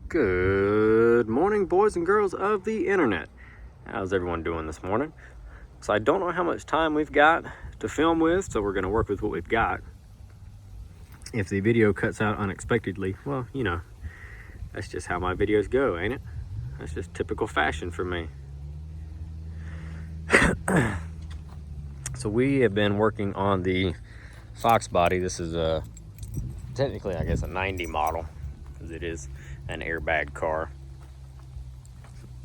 Good morning, boys and girls of the internet. How's everyone doing this morning? So I don't know how much time we've got to film with, so we're going to work with what we've got. If the video cuts out unexpectedly, well, you know, that's just how my videos go, ain't it? That's just typical fashion for me. So we have been working on the Foxbody. This is technically, I guess, a 90 model, because it is an airbag car.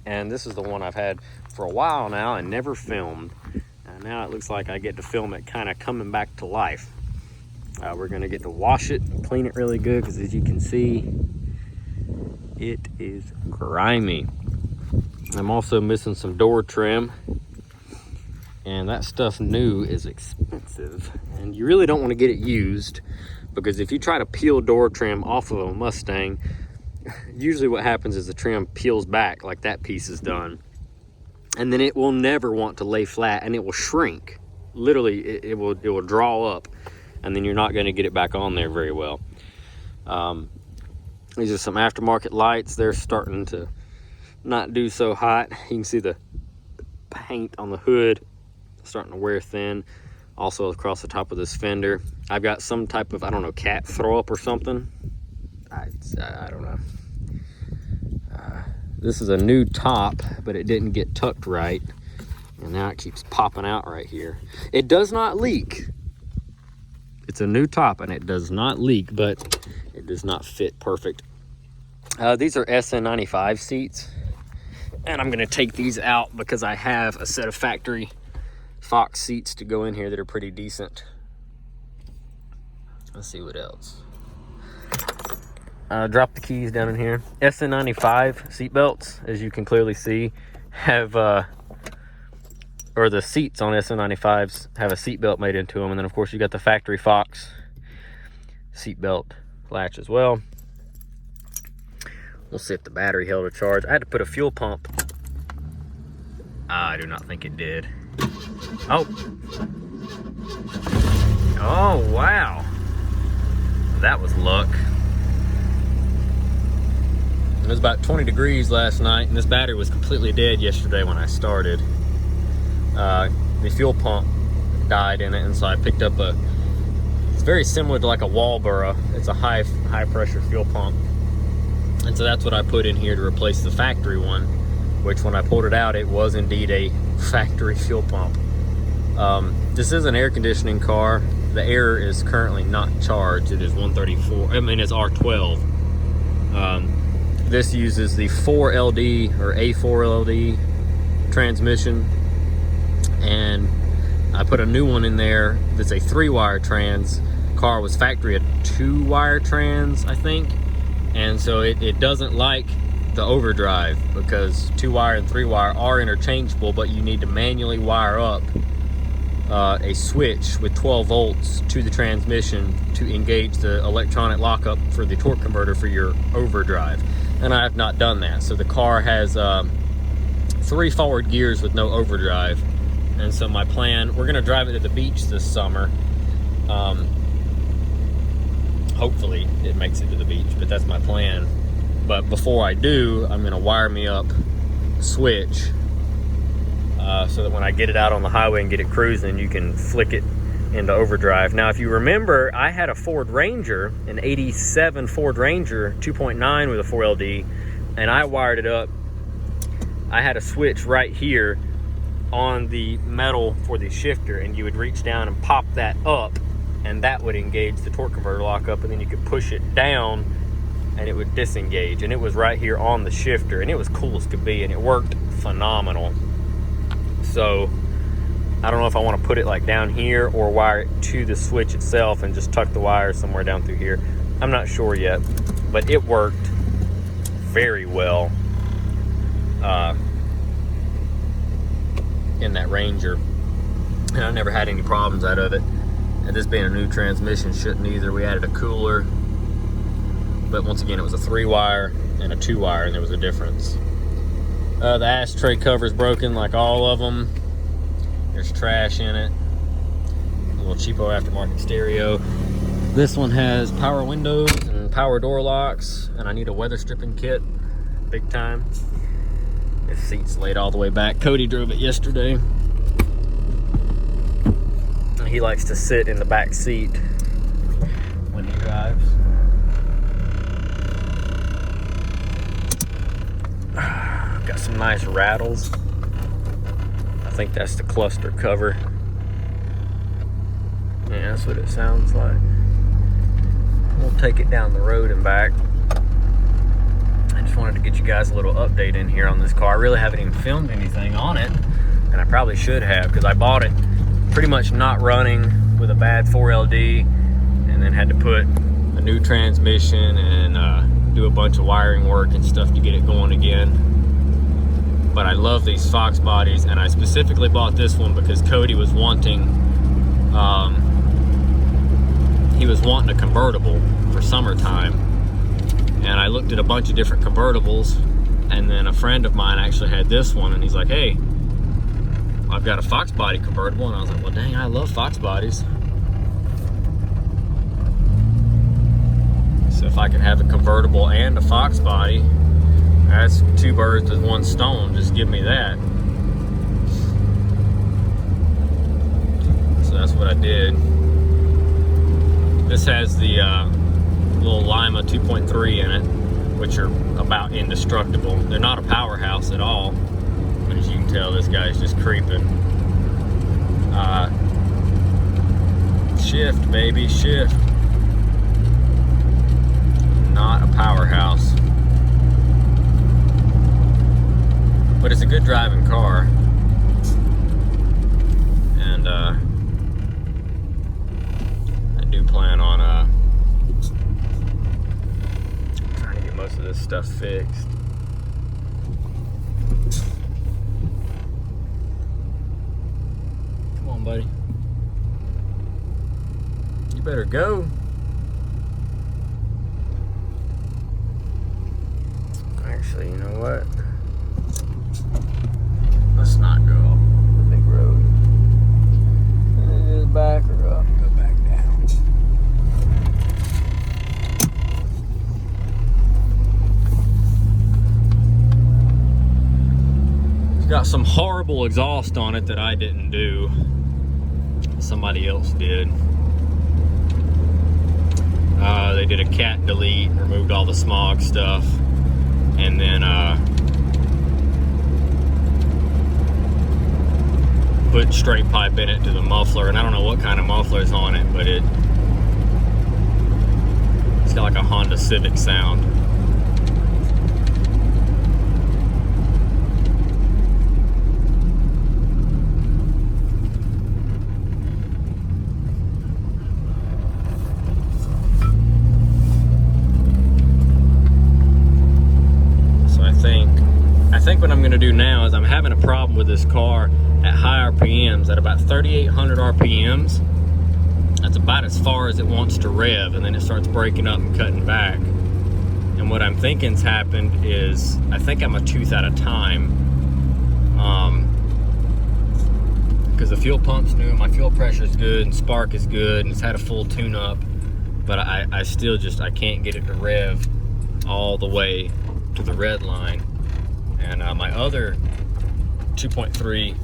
And this is the one I've had for a while now and never filmed. And now it looks like I get to film it kind of coming back to life. We're gonna get to wash it, clean it really good, because as you can see, it is grimy. I'm also missing some door trim, and that stuff new is expensive, and you really don't want to get it used, because if you try to peel door trim off of a Mustang, usually what happens is the trim peels back like that piece is done, and then it will never want to lay flat, and it will shrink. Literally, it will draw up, and then you're not going to get it back on there very well. These are some aftermarket lights. They're starting to not do so hot. You can see the paint on the hood starting to wear thin. Also across the top of this fender, I've got some type of, I don't know, cat throw up or something. I don't know. This is a new top, but it didn't get tucked right, and now it keeps popping out right here. It does not leak. It's a new top and it does not leak, but it does not fit perfect. These are SN95 seats, and I'm gonna take these out because I have a set of factory Fox seats to go in here that are pretty decent. Let's see what else. Drop the keys down in here. SN95 seat belts, as you can clearly see, have or the seats on SN95s have a seat belt made into them, and then of course you got the factory Fox seat belt latch as well. We'll see if the battery held a charge. I had to put a fuel pump. I do not think it did. Oh wow, that was luck. It was about 20 degrees last night, and this battery was completely dead yesterday when I started. The fuel pump died in it, and so I picked up it's very similar to like a Walboro. It's a high pressure fuel pump, and so that's what I put in here to replace the factory one, which when I pulled it out, it was indeed a factory fuel pump. This is an air conditioning car. The air is currently not charged. It is 134, I mean it's R12. This uses the 4LD or A4LD transmission, and I put a new one in there that's a 3-wire trans. Car was factory a 2-wire trans, I think, and so it doesn't like the overdrive, because 2-wire and 3-wire are interchangeable, but you need to manually wire up a switch with 12 volts to the transmission to engage the electronic lockup for the torque converter for your overdrive, and I have not done that. So the car has 3 forward gears with no overdrive, and so my plan, we're gonna drive it to the beach this summer. Hopefully it makes it to the beach, but that's my plan. But before I do, I'm gonna wire me up a switch so that when I get it out on the highway and get it cruising, you can flick it into overdrive. Now, if you remember, I had a Ford Ranger, an 87 Ford Ranger 2.9 with a 4LD, and I wired it up. I had a switch right here on the metal for the shifter, and you would reach down and pop that up, and that would engage the torque converter lockup, and then you could push it down and it would disengage, and it was right here on the shifter, and it was cool as could be, and it worked phenomenal. So I don't know if I want to put it like down here or wire it to the switch itself and just tuck the wire somewhere down through here. I'm not sure yet, but it worked very well in that Ranger, and I never had any problems out of it. And this being a new transmission shouldn't either. We added a cooler, but once again, it was a 3-wire and a 2-wire, and there was a difference. The ashtray cover's broken, like all of them. There's trash in it. A little cheapo aftermarket stereo. This one has power windows and power door locks, and I need a weather stripping kit, big time. This seat's laid all the way back. Cody drove it yesterday. He likes to sit in the back seat when he drives. Got some nice rattles. I think that's the cluster cover. Yeah, that's what it sounds like. We'll take it down the road and back. I just wanted to get you guys a little update in here on this car. I really haven't even filmed anything on it, and I probably should have, because I bought it pretty much not running with a bad 4LD, and then had to put a new transmission and do a bunch of wiring work and stuff to get it going again. But I love these Fox bodies, and I specifically bought this one because Cody was wanting a convertible for summertime, and I looked at a bunch of different convertibles, and then a friend of mine actually had this one, and he's like, hey, I've got a Fox body convertible. And I was like, well, dang, I love Fox bodies. So if I could have a convertible and a Fox body, that's two birds with one stone. Just give me that. So that's what I did. This has the little Lima 2.3 in it, which are about indestructible. They're not a powerhouse at all. But as you can tell, this guy's just creeping. Shift, baby, shift. Not a powerhouse. But it's a good driving car. And I do plan on trying to get most of this stuff fixed. Buddy, you better go. Actually, you know what? Let's not go off the big road. Just back or up, go back down. It's got some horrible exhaust on it that I didn't do. Somebody else did. They did a cat delete, removed all the smog stuff, and then put straight pipe in it to the muffler. And I don't know what kind of muffler is on it, but it's got like a Honda Civic sound. I think what I'm going to do now is I'm having a problem with this car at high RPMs, at about 3,800 RPMs. That's about as far as it wants to rev, and then it starts breaking up and cutting back. And what I'm thinking's happened is I think I'm a tooth at a time, because the fuel pump's new, my fuel pressure's good, and spark is good, and it's had a full tune-up, but I still I can't get it to rev all the way to the red line. And my other 2.3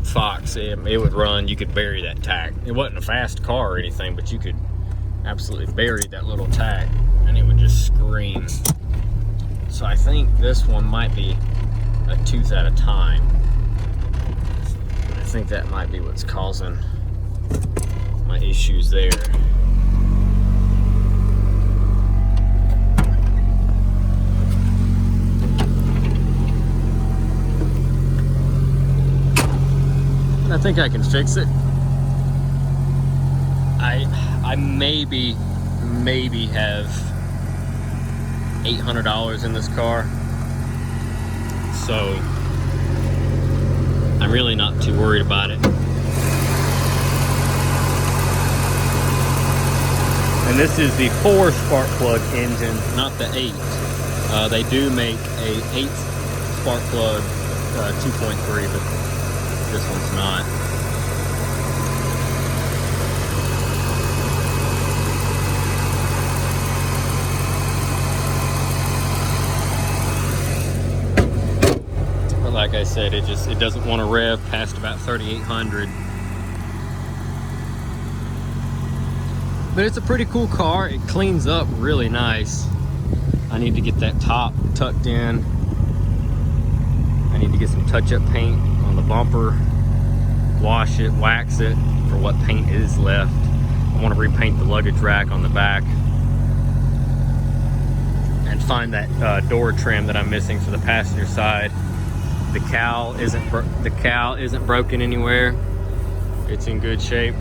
Fox, it would run, you could bury that tack. It wasn't a fast car or anything, but you could absolutely bury that little tack and it would just scream. So I think this one might be a tooth at a time. I think that might be what's causing my issues there. I think I can fix it. I maybe have $800 in this car, so I'm really not too worried about it. And this is the 4 spark plug engine, not the 8. They do make a 8 spark plug 2.3, but this one's not. like I said, it doesn't want to rev past about 3,800. But it's a pretty cool car. It cleans up really nice. I need to get that top tucked in. I need to get some touch-up paint on the bumper, wash it, wax it for what paint is left. I want to repaint the luggage rack on the back and find that door trim that I'm missing for the passenger side. The cowl isn't broken anywhere. It's in good shape.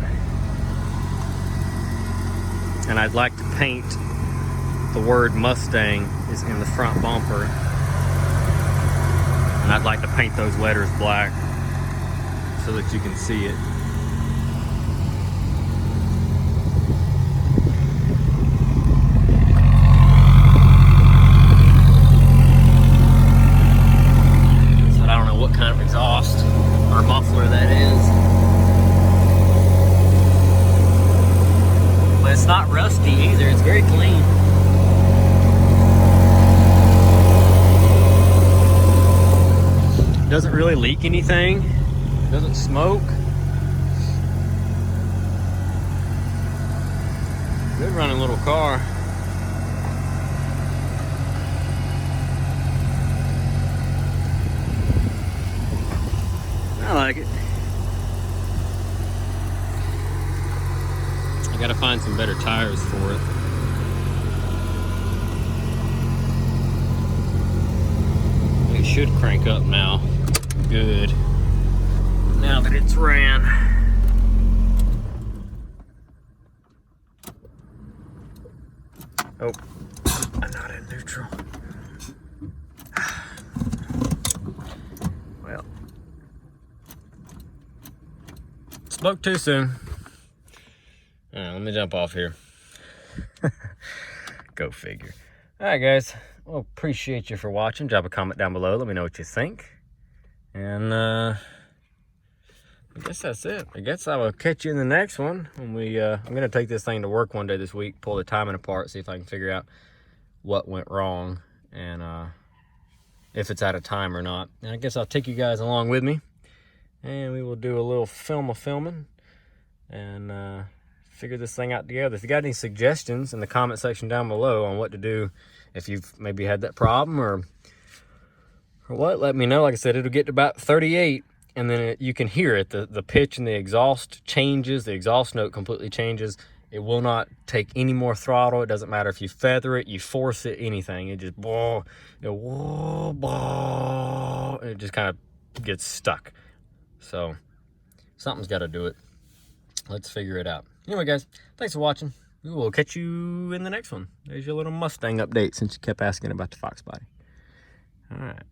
And I'd like to paint the word Mustang is in the front bumper. And I'd like to paint those letters black so that you can see it. So I don't know what kind of exhaust or muffler that is. But it's not rusty either, it's very clean. Doesn't really leak anything, doesn't smoke. Good running little car. I like it. I gotta find some better tires for it. It should crank up now. Good. Now that it's ran. Oh, I'm not in neutral. Well, spoke too soon. All right, let me jump off here. Go figure. All right, guys. Well, appreciate you for watching. Drop a comment down below. Let me know what you think. And I guess that's it. I guess I will catch you in the next one. When I'm gonna take this thing to work one day this week, pull the timing apart, see if I can figure out what went wrong and if it's out of time or not. And I guess I'll take you guys along with me, and we will do a little filming and figure this thing out together. If you got any suggestions in the comment section down below on what to do, if you've maybe had that problem or what, let me know. Like I said, it'll get to about 38, and then you can hear it. The pitch and the exhaust changes. The exhaust note completely changes. It will not take any more throttle. It doesn't matter if you feather it, you force it, anything. It just and it just kind of gets stuck. So something's got to do it. Let's figure it out. Anyway, guys, thanks for watching. We will catch you in the next one. There's your little Mustang update since you kept asking about the Foxbody. All right.